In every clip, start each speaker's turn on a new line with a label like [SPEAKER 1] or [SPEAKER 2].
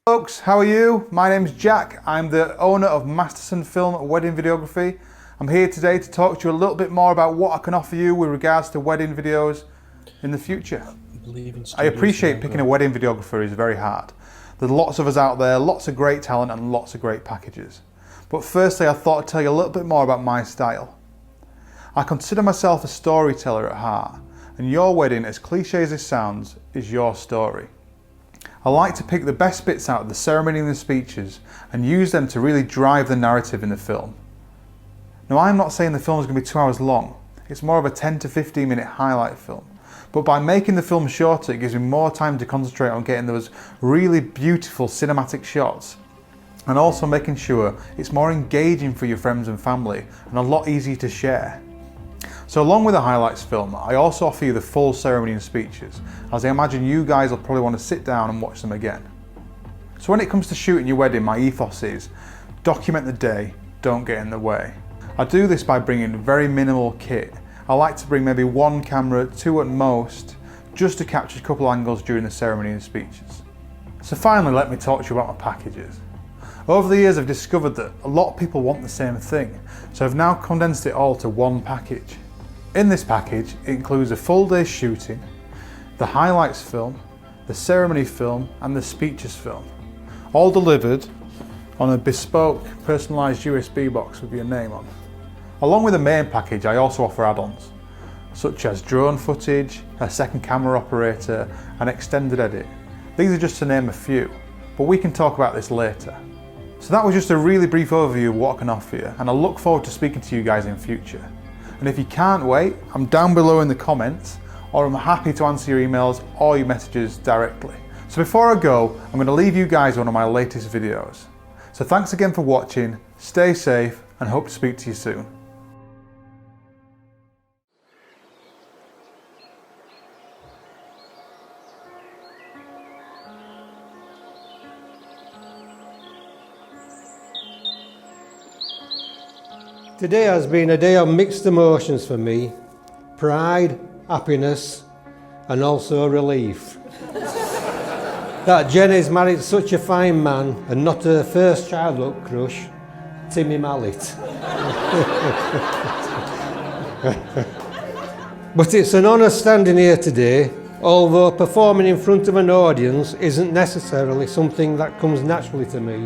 [SPEAKER 1] Folks, how are you? My name's Jack. I'm the owner of Masterson Film Wedding Videography. I'm here today to talk to you a little bit more about what I can offer you with regards to wedding videos in the future. I appreciate picking a wedding videographer is very hard. There's lots of us out there, lots of great talent and lots of great packages. But firstly, I thought I'd tell you a little bit more about my style. I consider myself a storyteller at heart, and your wedding, as cliche as this sounds, is your story. I like to pick the best bits out of the ceremony and the speeches and use them to really drive the narrative in the film. Now, I'm not saying the film is going to be 2 hours long. It's more of a 10 to 15 minute highlight film. But by making the film shorter, it gives me more time to concentrate on getting those really beautiful cinematic shots and also making sure it's more engaging for your friends and family and a lot easier to share. So along with the highlights film, I also offer you the full ceremony and speeches, as I imagine you guys will probably want to sit down and watch them again. So when it comes to shooting your wedding, my ethos is document the day, don't get in the way. I do this by bringing very minimal kit. I like to bring maybe one camera, two at most, just to capture a couple angles during the ceremony and speeches. So finally, let me talk to you about my packages. Over the years, I've discovered that a lot of people want the same thing, so I've now condensed it all to one package. In this package, it includes a full day's shooting, the highlights film, the ceremony film and the speeches film, all delivered on a bespoke personalised USB box with your name on. Along with the main package, I also offer add-ons, such as drone footage, a second camera operator and extended edit. These are just to name a few, but we can talk about this later. So that was just a really brief overview of what I can offer you, and I look forward to speaking to you guys in future. And if you can't wait, I'm down below in the comments, or I'm happy to answer your emails or your messages directly. So before I go, I'm going to leave you guys one of my latest videos. So thanks again for watching, stay safe and hope to speak to you soon.
[SPEAKER 2] Today has been a day of mixed emotions for me. Pride, happiness and also relief. That Jenny's married such a fine man and not her first childhood crush, Timmy Mallet. But it's an honour standing here today, although performing in front of an audience isn't necessarily something that comes naturally to me.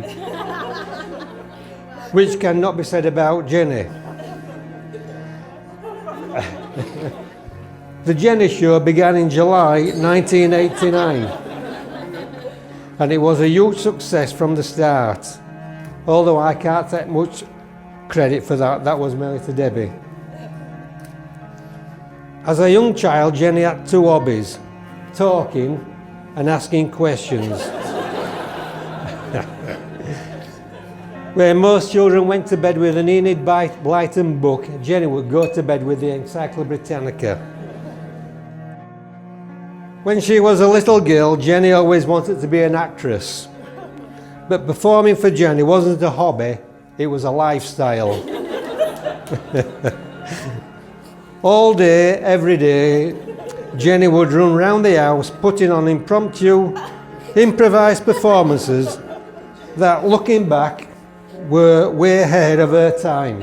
[SPEAKER 2] Which cannot be said about Jenny. The Jenny Show began in July 1989 and it was a huge success from the start, although I can't take much credit for that, that was mainly to Debbie. As a young child, Jenny had two hobbies, talking and asking questions. Where most children went to bed with an Enid Blyton book, Jenny would go to bed with the Encyclopedia Britannica. When she was a little girl, Jenny always wanted to be an actress. But performing for Jenny wasn't a hobby, it was a lifestyle. All day, every day, Jenny would run round the house putting on impromptu, improvised performances that, looking back, were way ahead of her time.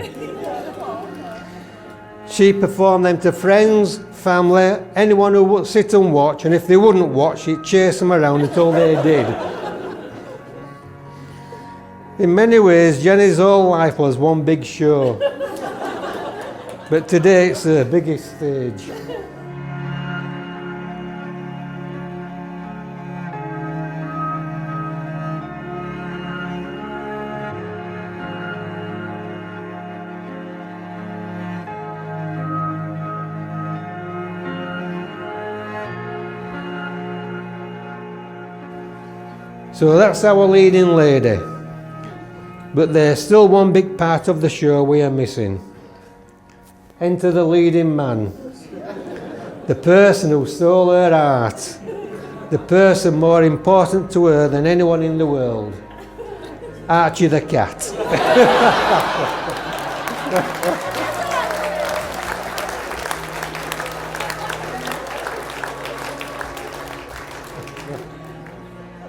[SPEAKER 2] She performed them to friends, family, anyone who would sit and watch, and if they wouldn't watch, she'd chase them around until they did. In many ways, Jenny's whole life was one big show. But today it's her biggest stage. So that's our leading lady. But there's still one big part of the show we are missing. Enter the leading man. The person who stole her heart. The person more important to her than anyone in the world. Archie the cat.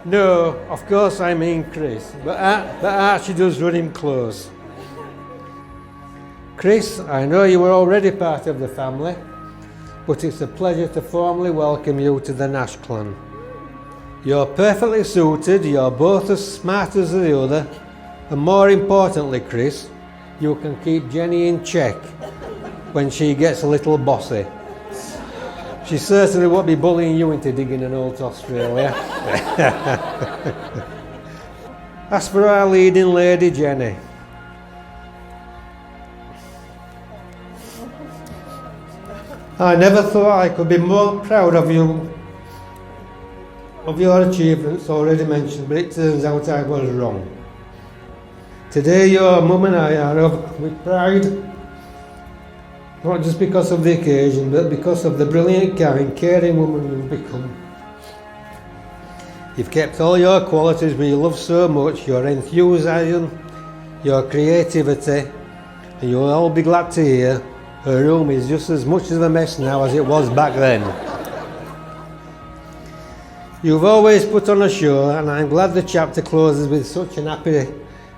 [SPEAKER 2] No, of course I mean Chris, but Archie does run him close. Chris, I know you were already part of the family, but it's a pleasure to formally welcome you to the Nash clan. You're perfectly suited, you're both as smart as the other, and more importantly, Chris, you can keep Jenny in check when she gets a little bossy. She certainly won't be bullying you into digging an hole to Australia. As for our leading lady, Jenny, I never thought I could be more proud of you, of your achievements already mentioned, but it turns out I was wrong. Today your mum and I are over with pride, not just because of the occasion, but because of the brilliant, kind, caring woman you've become. You've kept all your qualities we love so much, your enthusiasm, your creativity, and you'll all be glad to hear her room is just as much of a mess now as it was back then. You've always put on a show, and I'm glad the chapter closes with such an happy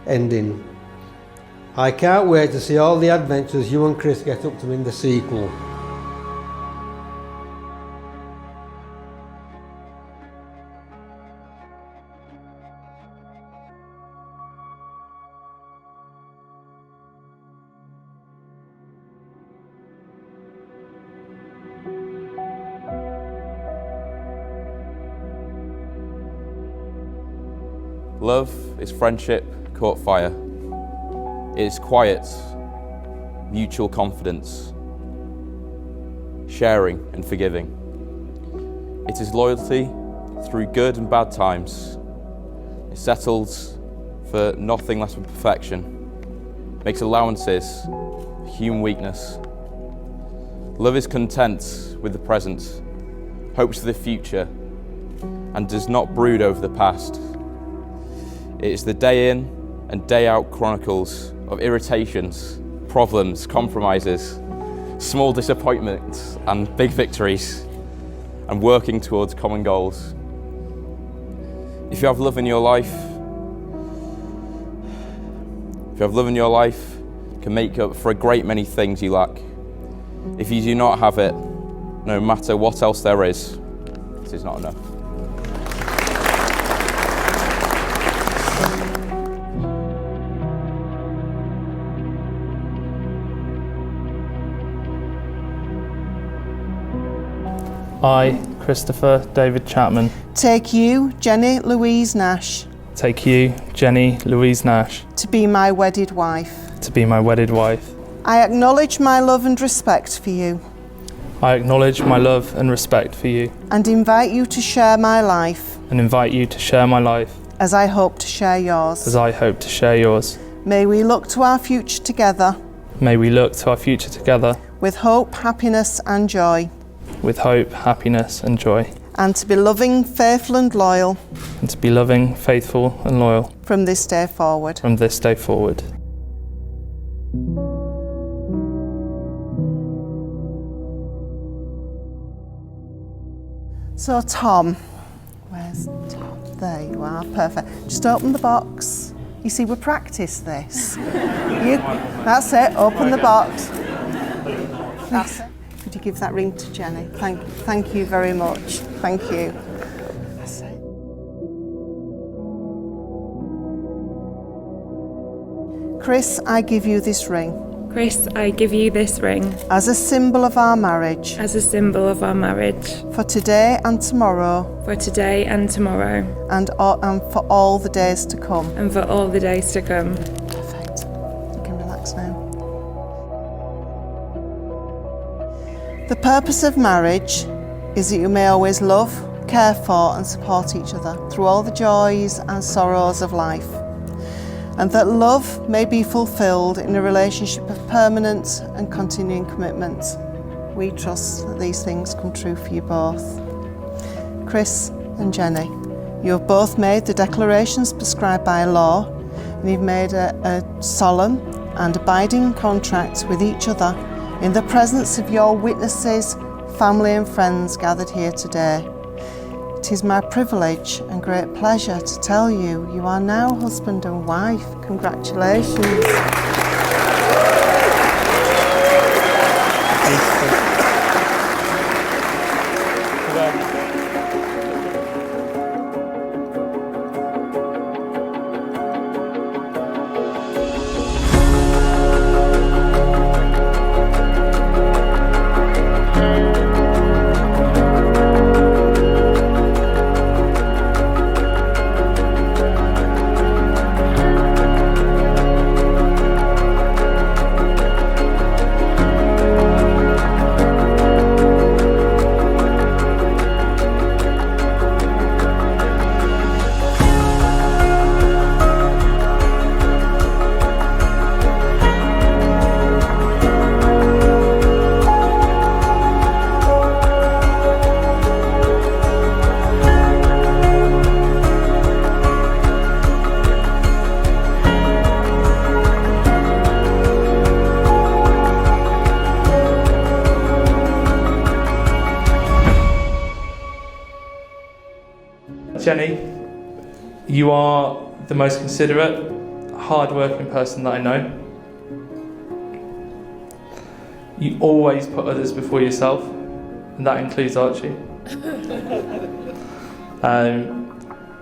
[SPEAKER 2] ending. I can't wait to see all the adventures you and Chris get up to in the sequel.
[SPEAKER 3] Love is friendship caught fire. It is quiet, mutual confidence, sharing and forgiving. It is loyalty through good and bad times. It settles for nothing less than perfection, makes allowances for human weakness. Love is content with the present, hopes for the future, and does not brood over the past. It is the day in and day out chronicles of irritations, problems, compromises, small disappointments and big victories, and working towards common goals. If you have love in your life, it can make up for a great many things you lack. If you do not have it, no matter what else there is, it is not enough.
[SPEAKER 4] I, Christopher David Chapman,
[SPEAKER 5] take you, Jenny Louise Nash,
[SPEAKER 4] take you, Jenny Louise Nash,
[SPEAKER 5] to be my wedded wife.
[SPEAKER 4] to be my wedded wife.
[SPEAKER 5] I acknowledge my love and respect for you,
[SPEAKER 4] I acknowledge my love and respect for you,
[SPEAKER 5] and invite you to share my life,
[SPEAKER 4] and invite you to share my life,
[SPEAKER 5] as I hope to share yours.
[SPEAKER 4] as I hope to share yours.
[SPEAKER 5] May we look to our future together,
[SPEAKER 4] May we look to our future together
[SPEAKER 5] with hope, happiness and joy,
[SPEAKER 4] with hope, happiness and joy,
[SPEAKER 5] and to be loving, faithful and loyal
[SPEAKER 4] and to be loving, faithful and loyal
[SPEAKER 5] from this day forward.
[SPEAKER 4] from this day forward.
[SPEAKER 5] So Tom, where's Tom? There you are, perfect. Just open the box. You see, we practice this. That's it, open the box. That's it. Could you give that ring to Jenny? Thank you very much. Thank you. That's it. Chris, I give you this ring
[SPEAKER 6] Chris, I give you this ring
[SPEAKER 5] as a symbol of our marriage
[SPEAKER 6] as a symbol of our marriage
[SPEAKER 5] for today and tomorrow
[SPEAKER 6] for today and tomorrow
[SPEAKER 5] and for all the days to come.
[SPEAKER 6] and for all the days to come.
[SPEAKER 5] Perfect. You can relax now. The purpose of marriage is that you may always love, care for and support each other through all the joys and sorrows of life, and that love may be fulfilled in a relationship of permanent and continuing commitment. We trust that these things come true for you both. Chris and Jenny, you have both made the declarations prescribed by law, and you've made a solemn and abiding contract with each other in the presence of your witnesses, family and friends gathered here today. It is my privilege and great pleasure to tell you you are now husband and wife. Congratulations.
[SPEAKER 4] Jenny, you are the most considerate, hard-working person that I know. You always put others before yourself, and that includes Archie.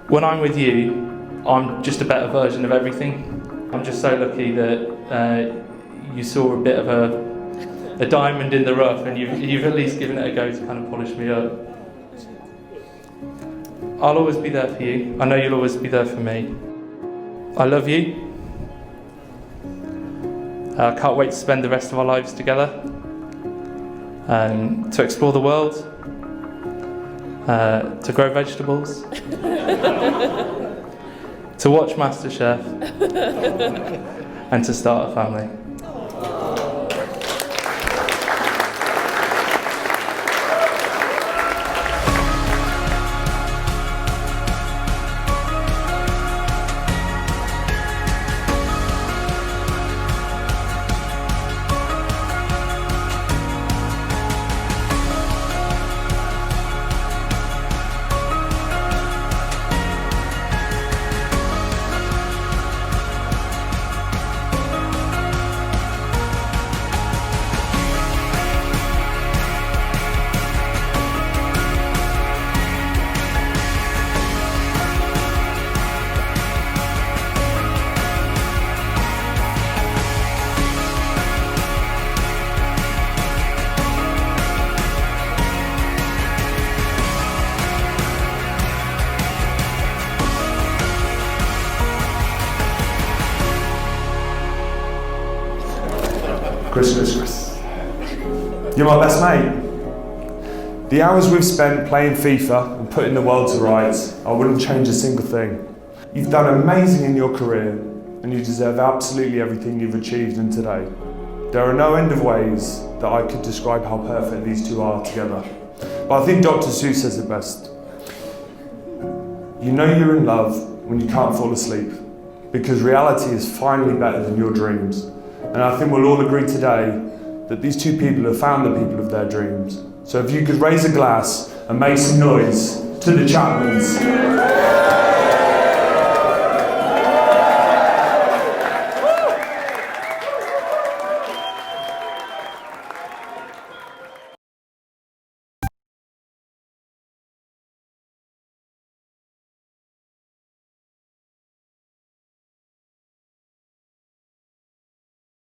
[SPEAKER 4] When I'm with you, I'm just a better version of everything. I'm just so lucky that you saw a bit of a diamond in the rough, and you've at least given it a go to kind of polish me up. I'll always be there for you. I know you'll always be there for me. I love you. I can't wait to spend the rest of our lives together. To explore the world. To grow vegetables. To watch MasterChef. And to start a family.
[SPEAKER 7] Chris. You're my best mate. The hours we've spent playing FIFA and putting the world to rights, I wouldn't change a single thing. You've done amazing in your career, and you deserve absolutely everything you've achieved in today. There are no end of ways that I could describe how perfect these two are together. But I think Dr. Seuss says it best. You know you're in love when you can't fall asleep, because reality is finally better than your dreams. And I think we'll all agree today that these two people have found the people of their dreams. So if you could raise a glass and make some noise to the Chapmans.